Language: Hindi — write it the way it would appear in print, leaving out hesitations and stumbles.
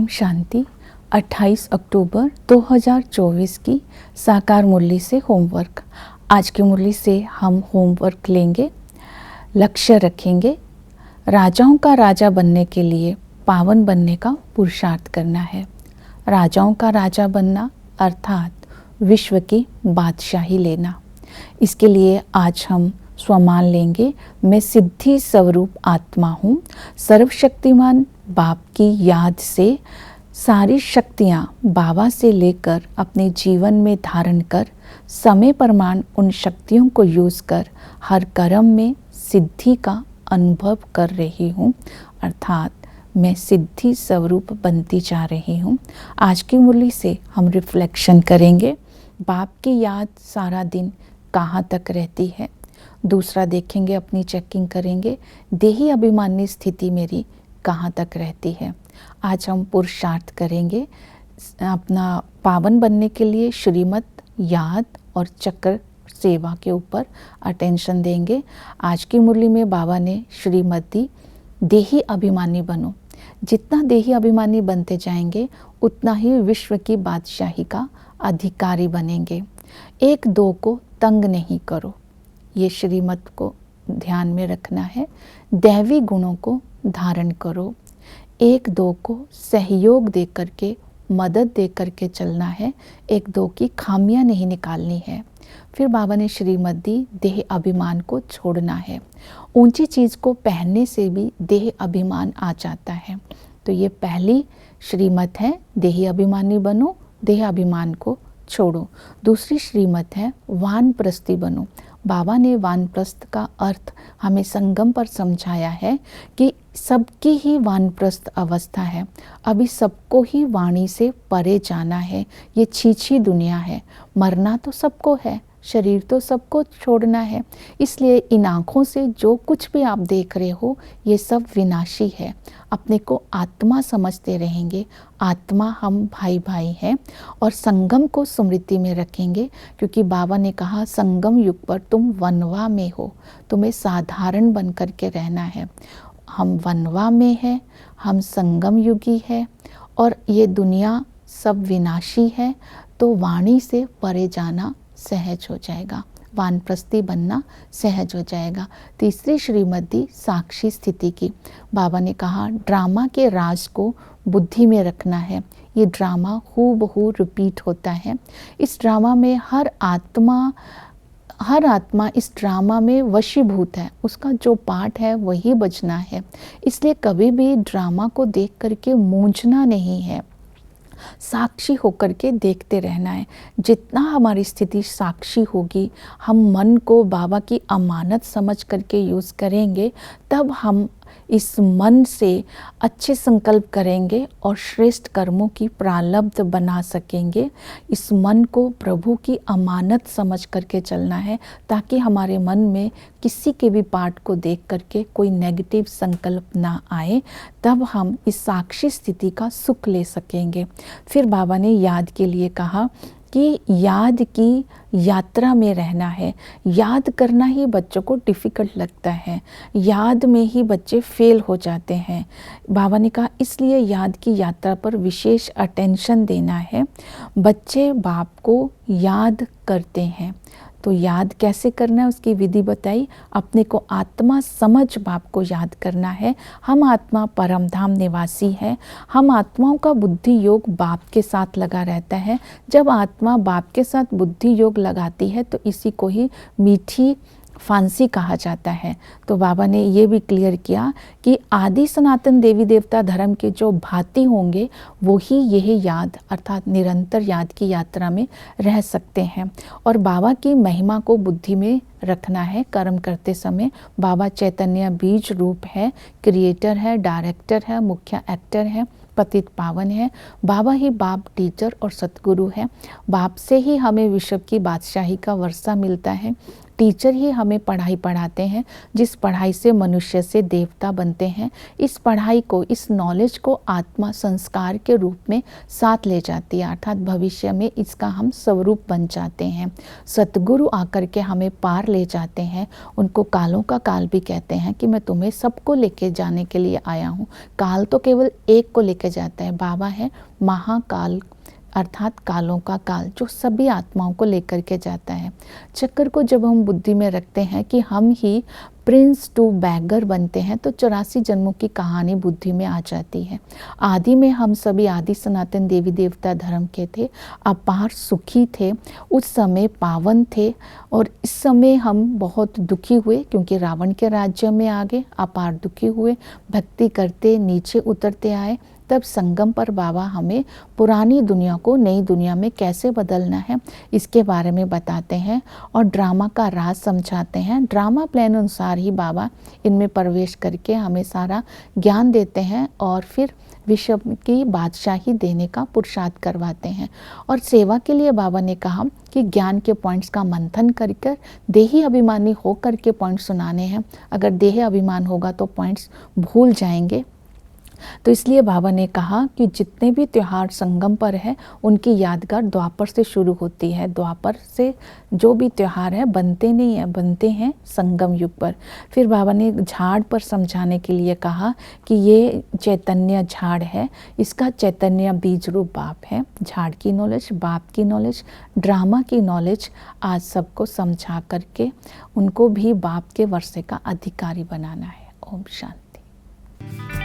शांति। 28 अक्टूबर 2024 की साकार मुरली से होमवर्क। आज की मुरली से हम होमवर्क लेंगे, लक्ष्य रखेंगे। राजाओं का राजा बनने के लिए पावन बनने का पुरुषार्थ करना है। राजाओं का राजा बनना अर्थात विश्व की बादशाही लेना। इसके लिए आज हम स्वमान लेंगे, मैं सिद्धि स्वरूप आत्मा हूँ। सर्वशक्तिमान बाप की याद से सारी शक्तियाँ बाबा से लेकर अपने जीवन में धारण कर समय प्रमाण उन शक्तियों को यूज़ कर हर कर्म में सिद्धि का अनुभव कर रही हूँ, अर्थात मैं सिद्धि स्वरूप बनती जा रही हूँ। आज की मुरली से हम रिफ्लेक्शन करेंगे, बाप की याद सारा दिन कहाँ तक रहती है। दूसरा देखेंगे, अपनी चेकिंग करेंगे, देही अभिमानी स्थिति मेरी कहाँ तक रहती है। आज हम पुरुषार्थ करेंगे अपना पावन बनने के लिए श्रीमत, याद और चक्र सेवा के ऊपर अटेंशन देंगे। आज की मुरली में बाबा ने श्रीमत दी, देही अभिमानी बनो। जितना देही अभिमानी बनते जाएंगे उतना ही विश्व की बादशाही का अधिकारी बनेंगे। एक दो को तंग नहीं करो, ये श्रीमत को ध्यान में रखना है। दैवी गुणों को धारण करो, एक दो को सहयोग दे करके, मदद दे करके चलना है। एक दो की खामियां नहीं निकालनी है। फिर बाबा ने श्रीमत दी, देह अभिमान को छोड़ना है। ऊंची चीज़ को पहनने से भी देह अभिमान आ जाता है। तो ये पहली श्रीमत है, देही अभिमानी बनो, देह अभिमान को छोड़ो। दूसरी श्रीमत है वानप्रस्थी बनो। बाबा ने वानप्रस्थ का अर्थ हमें संगम पर समझाया है कि सबकी ही वानप्रस्थ अवस्था है। अभी सबको ही वाणी से परे जाना है। ये छीछी दुनिया है, मरना तो सबको है, शरीर तो सबको छोड़ना है। इसलिए इन आँखों से जो कुछ भी आप देख रहे हो ये सब विनाशी है। अपने को आत्मा समझते रहेंगे, आत्मा हम भाई भाई हैं और संगम को स्मृति में रखेंगे, क्योंकि बाबा ने कहा संगम युग पर तुम वनवा में हो, तुम्हें साधारण बन कर के रहना है। हम वनवा में हैं, हम संगम युगी है और ये दुनिया सब विनाशी है। तो वाणी से परे जाना सहज हो जाएगा, वानप्रस्थी बनना सहज हो जाएगा। तीसरी श्रीमती साक्षी स्थिति की। बाबा ने कहा ड्रामा के राज को बुद्धि में रखना है। ये ड्रामा हूबहू रिपीट होता है। इस ड्रामा में हर आत्मा इस ड्रामा में वशीभूत है, उसका जो पार्ट है वही बजना है। इसलिए कभी भी ड्रामा को देख करके मूंझना नहीं है, साक्षी होकर के देखते रहना है। जितना हमारी स्थिति साक्षी होगी, हम मन को बाबा की अमानत समझ करके यूज़ करेंगे, तब हम इस मन से अच्छे संकल्प करेंगे और श्रेष्ठ कर्मों की प्रारब्ध बना सकेंगे। इस मन को प्रभु की अमानत समझ करके चलना है, ताकि हमारे मन में किसी के भी पार्ट को देख करके कोई नेगेटिव संकल्प ना आए। तब हम इस साक्षी स्थिति का सुख ले सकेंगे। फिर बाबा ने याद के लिए कहा कि याद की यात्रा में रहना है। याद करना ही बच्चों को डिफ़िकल्ट लगता है, याद में ही बच्चे फेल हो जाते हैं। बाबा ने कहा इसलिए याद की यात्रा पर विशेष अटेंशन देना है। बच्चे बाप को याद करते हैं, तो याद कैसे करना है उसकी विधि बताई। अपने को आत्मा समझ बाप को याद करना है। हम आत्मा परम धाम निवासी है। हम आत्माओं का बुद्धि योग बाप के साथ लगा रहता है। जब आत्मा बाप के साथ बुद्धि योग लगाती है तो इसी को ही मीठी फांसी कहा जाता है। तो बाबा ने ये भी क्लियर किया कि आदि सनातन देवी देवता धर्म के जो भाती होंगे वो ही यही याद अर्थात निरंतर याद की यात्रा में रह सकते हैं। और बाबा की महिमा को बुद्धि में रखना है। कर्म करते समय बाबा चैतन्य बीज रूप है, क्रिएटर है, डायरेक्टर है, मुख्य एक्टर है, पतित पावन है। बाबा ही बाप टीचर और सतगुरु है। बाप से ही हमें विश्व की बादशाही का वर्षा मिलता है। टीचर ही हमें पढ़ाई पढ़ाते हैं, जिस पढ़ाई से मनुष्य से देवता बनते हैं। इस पढ़ाई को, इस नॉलेज को आत्मा संस्कार के रूप में साथ ले जाती है, अर्थात भविष्य में इसका हम स्वरूप बन जाते हैं। सतगुरु आकर के हमें पार ले जाते हैं। उनको कालों का काल भी कहते हैं कि मैं तुम्हें सबको लेके जाने के लिए आया हूँ। काल तो केवल एक को लेके जाता है, बाबा है महाकाल, अर्थात कालों का काल, जो सभी आत्माओं को लेकर के जाता है। चक्कर को जब हम बुद्धि में रखते हैं कि हम ही प्रिंस टू बैगर बनते हैं, तो 84 जन्मों की कहानी बुद्धि में आ जाती है। आदि में हम सभी आदि सनातन देवी देवता धर्म के थे, अपार सुखी थे, उस समय पावन थे, और इस समय हम बहुत दुखी हुए क्योंकि रावण के राज्य में आ गए, अपार दुखी हुए, भक्ति करते नीचे उतरते आए। तब संगम पर बाबा हमें पुरानी दुनिया को नई दुनिया में कैसे बदलना है इसके बारे में बताते हैं और ड्रामा का राज समझाते हैं। ड्रामा प्लान अनुसार ही बाबा इनमें प्रवेश करके हमें सारा ज्ञान देते हैं और फिर विश्व की बादशाही देने का पुरुषार्थ करवाते हैं। और सेवा के लिए बाबा ने कहा कि ज्ञान के पॉइंट्स का मंथन कर देही अभिमानी होकर के पॉइंट्स सुनाने हैं। अगर देह अभिमान होगा तो पॉइंट्स भूल जाएंगे। तो इसलिए बाबा ने कहा कि जितने भी त्यौहार संगम पर है उनकी यादगार द्वापर से शुरू होती है। द्वापर से जो भी त्यौहार है बनते नहीं है, बनते हैं संगम युग पर। फिर बाबा ने झाड़ पर समझाने के लिए कहा कि ये चैतन्य झाड़ है, इसका चैतन्य बीज रूप बाप है। झाड़ की नॉलेज, बाप की नॉलेज, ड्रामा की नॉलेज आज सबको समझा करके उनको भी बाप के वर्षे का अधिकारी बनाना है। ओम शांति।